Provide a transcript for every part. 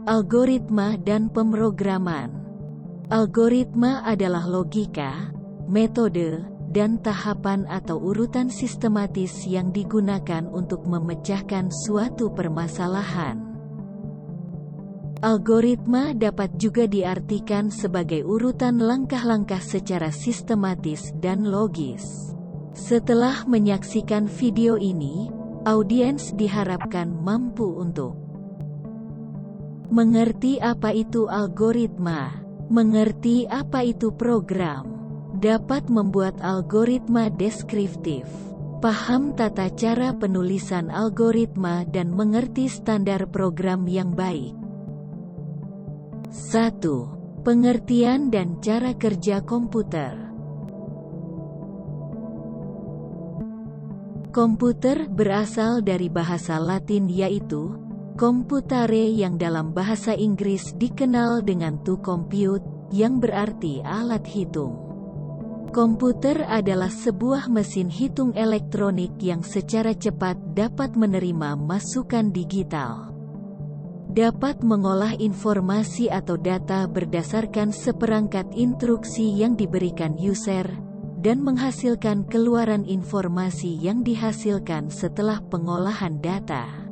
Algoritma dan pemrograman. Algoritma adalah logika, metode, dan tahapan atau urutan sistematis yang digunakan untuk memecahkan suatu permasalahan. Algoritma dapat juga diartikan sebagai urutan langkah-langkah secara sistematis dan logis. Setelah menyaksikan video ini, audiens diharapkan mampu untuk mengerti apa itu algoritma, mengerti apa itu program, dapat membuat algoritma deskriptif, paham tata cara penulisan algoritma dan mengerti standar program yang baik. 1. Pengertian dan cara kerja komputer. Komputer berasal dari bahasa Latin yaitu computare yang dalam bahasa Inggris dikenal dengan to compute, yang berarti alat hitung. Komputer adalah sebuah mesin hitung elektronik yang secara cepat dapat menerima masukan digital, dapat mengolah informasi atau data berdasarkan seperangkat instruksi yang diberikan user, dan menghasilkan keluaran informasi yang dihasilkan setelah pengolahan data.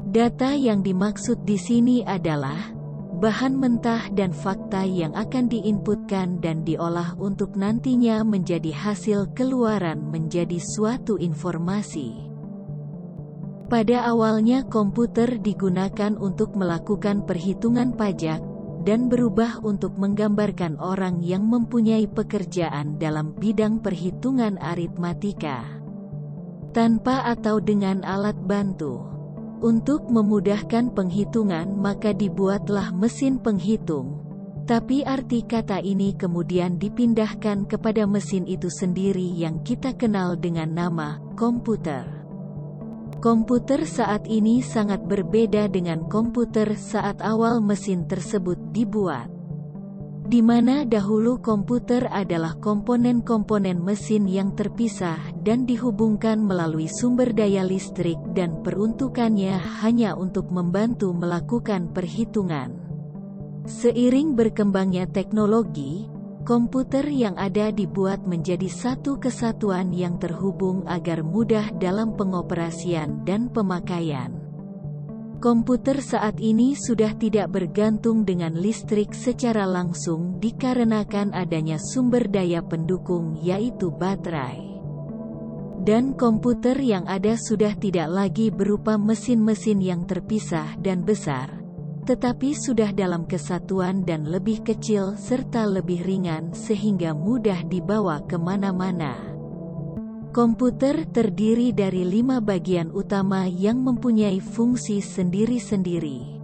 Data yang dimaksud di sini adalah bahan mentah dan fakta yang akan diinputkan dan diolah untuk nantinya menjadi hasil keluaran menjadi suatu informasi. Pada awalnya komputer digunakan untuk melakukan perhitungan pajak, dan berubah untuk menggambarkan orang yang mempunyai pekerjaan dalam bidang perhitungan aritmatika, tanpa atau dengan alat bantu. Untuk memudahkan penghitungan maka dibuatlah mesin penghitung, tapi arti kata ini kemudian dipindahkan kepada mesin itu sendiri yang kita kenal dengan nama komputer. Komputer saat ini sangat berbeda dengan komputer saat awal mesin tersebut dibuat, di mana dahulu komputer adalah komponen-komponen mesin yang terpisah dan dihubungkan melalui sumber daya listrik dan peruntukannya hanya untuk membantu melakukan perhitungan. Seiring berkembangnya teknologi, komputer yang ada dibuat menjadi satu kesatuan yang terhubung agar mudah dalam pengoperasian dan pemakaian. Komputer saat ini sudah tidak bergantung dengan listrik secara langsung dikarenakan adanya sumber daya pendukung yaitu baterai. Dan komputer yang ada sudah tidak lagi berupa mesin-mesin yang terpisah dan besar, tetapi sudah dalam kesatuan dan lebih kecil serta lebih ringan sehingga mudah dibawa kemana-mana. Komputer terdiri dari 5 bagian utama yang mempunyai fungsi sendiri-sendiri,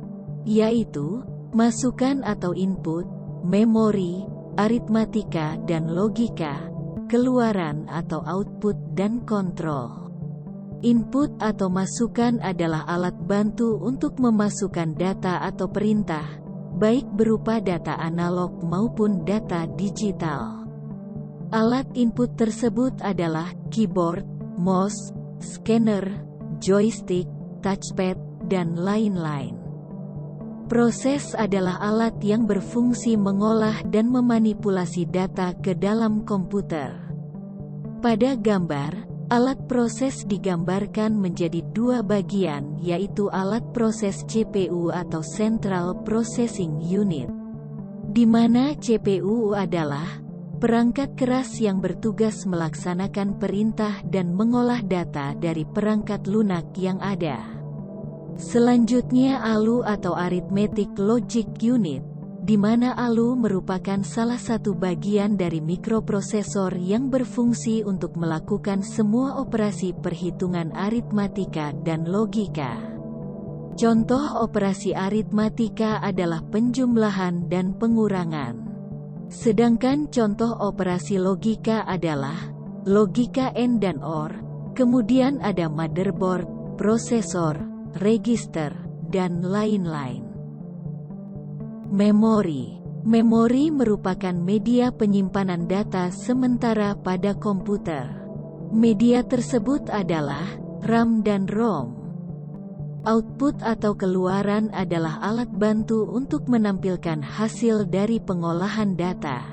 yaitu masukan atau input, memori, aritmatika dan logika, keluaran atau output dan kontrol. Input atau masukan adalah alat bantu untuk memasukkan data atau perintah, baik berupa data analog maupun data digital. Alat input tersebut adalah keyboard, mouse, scanner, joystick, touchpad, dan lain-lain. Proses adalah alat yang berfungsi mengolah dan memanipulasi data ke dalam komputer. Pada gambar, alat proses digambarkan menjadi 2 bagian yaitu alat proses CPU atau Central Processing Unit, di mana CPU adalah perangkat keras yang bertugas melaksanakan perintah dan mengolah data dari perangkat lunak yang ada. Selanjutnya ALU atau Arithmetic Logic Unit, di mana ALU merupakan salah satu bagian dari mikroprosesor yang berfungsi untuk melakukan semua operasi perhitungan aritmatika dan logika. Contoh operasi aritmatika adalah penjumlahan dan pengurangan. Sedangkan contoh operasi logika adalah logika AND dan OR, kemudian ada motherboard, prosesor, register, dan lain-lain. Memori. Memori merupakan media penyimpanan data sementara pada komputer. Media tersebut adalah RAM dan ROM. Output atau keluaran adalah alat bantu untuk menampilkan hasil dari pengolahan data.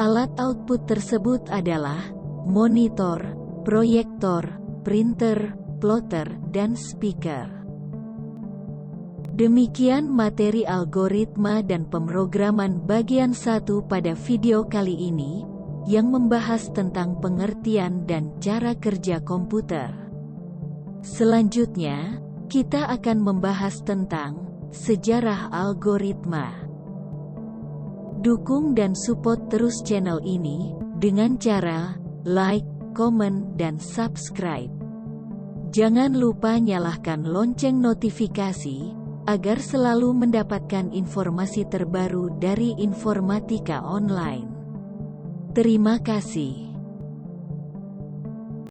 Alat output tersebut adalah monitor, proyektor, printer, plotter, dan speaker. Demikian materi algoritma dan pemrograman bagian 1 pada video kali ini, yang membahas tentang pengertian dan cara kerja komputer. Selanjutnya, kita akan membahas tentang sejarah algoritma. Dukung dan support terus channel ini dengan cara like, komen, dan subscribe. Jangan lupa nyalakan lonceng notifikasi agar selalu mendapatkan informasi terbaru dari Informatika Online. Terima kasih.